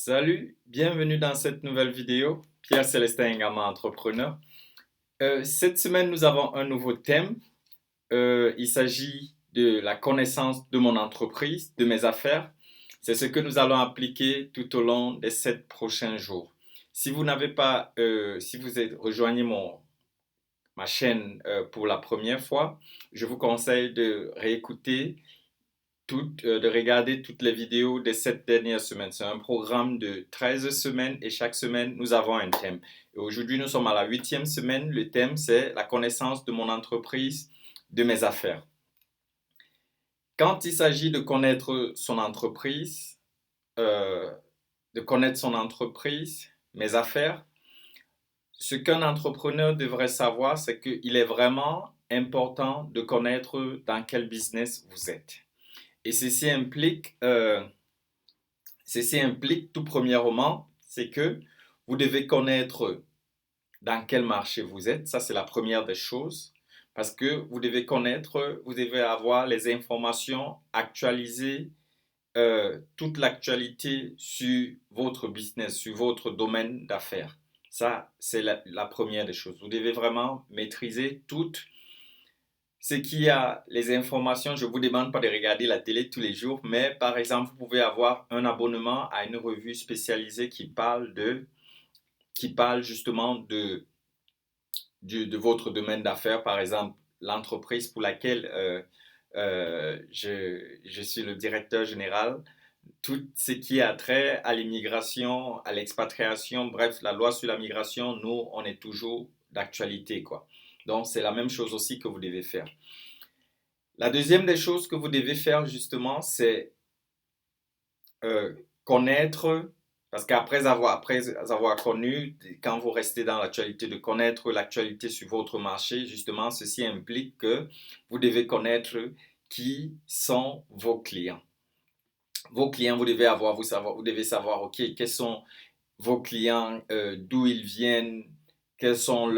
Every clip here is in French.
Salut, bienvenue dans cette nouvelle vidéo. Pierre Célestin, également entrepreneur. Cette semaine, nous avons un nouveau thème. Il s'agit de la connaissance de mon entreprise, de mes affaires. C'est ce que nous allons appliquer tout au long des 7 prochains jours. Si vous n'avez pas, si vous rejoignez ma chaîne pour la première fois, je vous conseille de réécouter de regarder toutes les vidéos des 7 dernières semaines. C'est un programme de 13 semaines et chaque semaine, nous avons un thème. Et aujourd'hui, nous sommes à la 8e semaine. Le thème, c'est la connaissance de mon entreprise, de mes affaires. Quand il s'agit de connaître son entreprise, mes affaires, ce qu'un entrepreneur devrait savoir, c'est qu'il est vraiment important de connaître dans quel business vous êtes. Et ceci implique tout premièrement, c'est que vous devez connaître dans quel marché vous êtes. Ça, c'est la première des choses. Parce que vous devez avoir les informations actualisées, toute l'actualité sur votre business, sur votre domaine d'affaires. Ça, c'est la première des choses. Vous devez vraiment maîtriser toutes ce qui a les informations. Je ne vous demande pas de regarder la télé tous les jours, mais par exemple, vous pouvez avoir un abonnement à une revue spécialisée qui parle justement de votre domaine d'affaires. Par exemple, l'entreprise pour laquelle je suis le directeur général, tout ce qui a trait à l'immigration, à l'expatriation, bref, la loi sur la migration, nous, on est toujours d'actualité, quoi. Donc, c'est la même chose aussi que vous devez faire. La deuxième des choses que vous devez faire justement, c'est connaître, parce après avoir connu, quand vous restez dans l'actualité, de connaître l'actualité sur votre marché, justement, ceci implique que vous devez connaître qui sont vos clients. Vos clients, vous devez savoir, ok, quels sont vos clients, d'où ils viennent, quels sont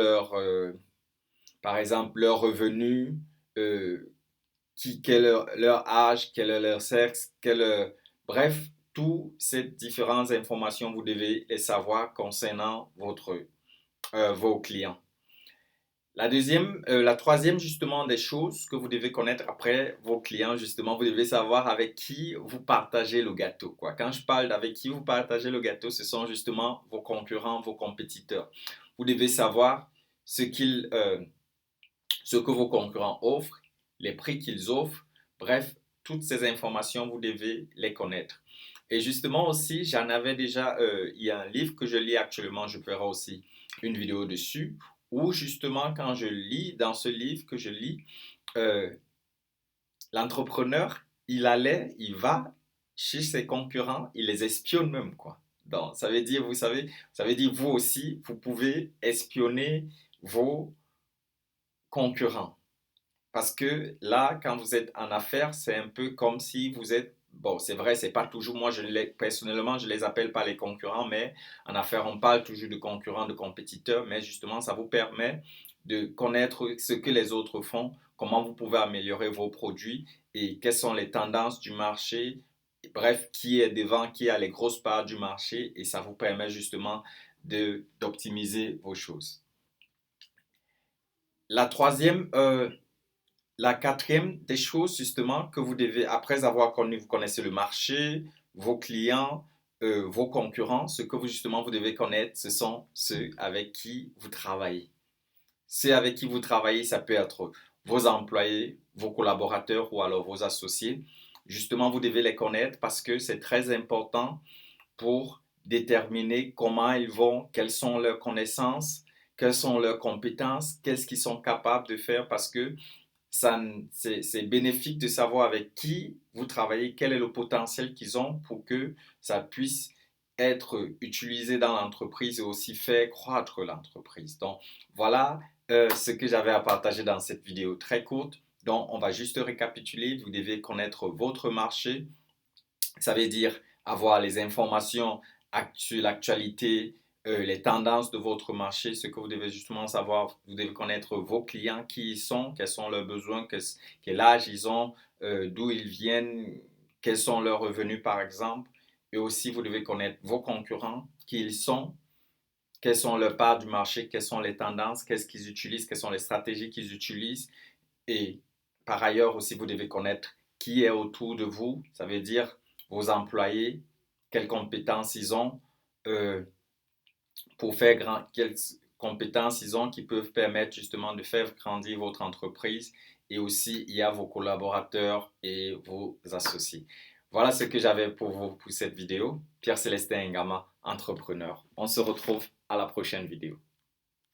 par exemple, leurs revenus, euh, quel est leur âge, quel est leur sexe, bref, toutes ces différentes informations, vous devez les savoir concernant vos clients. La troisième justement des choses que vous devez connaître après vos clients, justement, vous devez savoir avec qui vous partagez le gâteau, quoi. Quand je parle d'avec qui vous partagez le gâteau, ce sont justement vos concurrents, vos compétiteurs. Vous devez savoir ce que vos concurrents offrent, les prix qu'ils offrent, bref, toutes ces informations, vous devez les connaître. Et justement aussi, il y a un livre que je lis actuellement, je ferai aussi une vidéo dessus, où justement, quand je lis, dans ce livre que je lis, euh, l'entrepreneur, il va chez ses concurrents, il les espionne même, quoi. Donc, ça veut dire, ça veut dire vous aussi, vous pouvez espionner vos concurrents. Parce que là, quand vous êtes en affaires, c'est un peu comme si vous êtes, bon, c'est vrai, c'est pas toujours, personnellement, je les appelle pas les concurrents, mais en affaires, on parle toujours de concurrents, de compétiteurs, mais justement, ça vous permet de connaître ce que les autres font, comment vous pouvez améliorer vos produits et quelles sont les tendances du marché, bref, qui est devant, qui a les grosses parts du marché, et ça vous permet justement d'optimiser vos choses. La troisième, La quatrième des choses, justement, que vous devez, après avoir connu, vous connaissez le marché, vos clients, vos concurrents, ce que vous devez connaître, ce sont ceux avec qui vous travaillez. Ceux avec qui vous travaillez, ça peut être vos employés, vos collaborateurs ou alors vos associés. Justement, vous devez les connaître parce que c'est très important pour déterminer comment ils vont, quelles sont leurs connaissances, quelles sont leurs compétences, qu'est-ce qu'ils sont capables de faire parce que c'est bénéfique de savoir avec qui vous travaillez, quel est le potentiel qu'ils ont pour que ça puisse être utilisé dans l'entreprise et aussi faire croître l'entreprise. Donc, voilà ce que j'avais à partager dans cette vidéo très courte. Donc, on va juste récapituler. Vous devez connaître votre marché. Ça veut dire avoir les informations sur l'actualité, les tendances de votre marché, ce que vous devez justement savoir. Vous devez connaître vos clients, qui ils sont, quels sont leurs besoins, quel âge ils ont, d'où ils viennent, quels sont leurs revenus par exemple. et aussi vous devez connaître vos concurrents, qui ils sont, quelles sont leurs parts du marché, quelles sont les tendances, qu'est-ce qu'ils utilisent, quelles sont les stratégies qu'ils utilisent. Et par ailleurs aussi, vous devez connaître qui est autour de vous, ça veut dire vos employés, quelles compétences ils ont euh, pour faire grand, quelles compétences ils ont qui peuvent permettre justement de faire grandir votre entreprise. Et aussi, il y a vos collaborateurs et vos associés. Voilà ce que j'avais pour vous pour cette vidéo. Pierre-Célestin Ngama, entrepreneur. On se retrouve à la prochaine vidéo.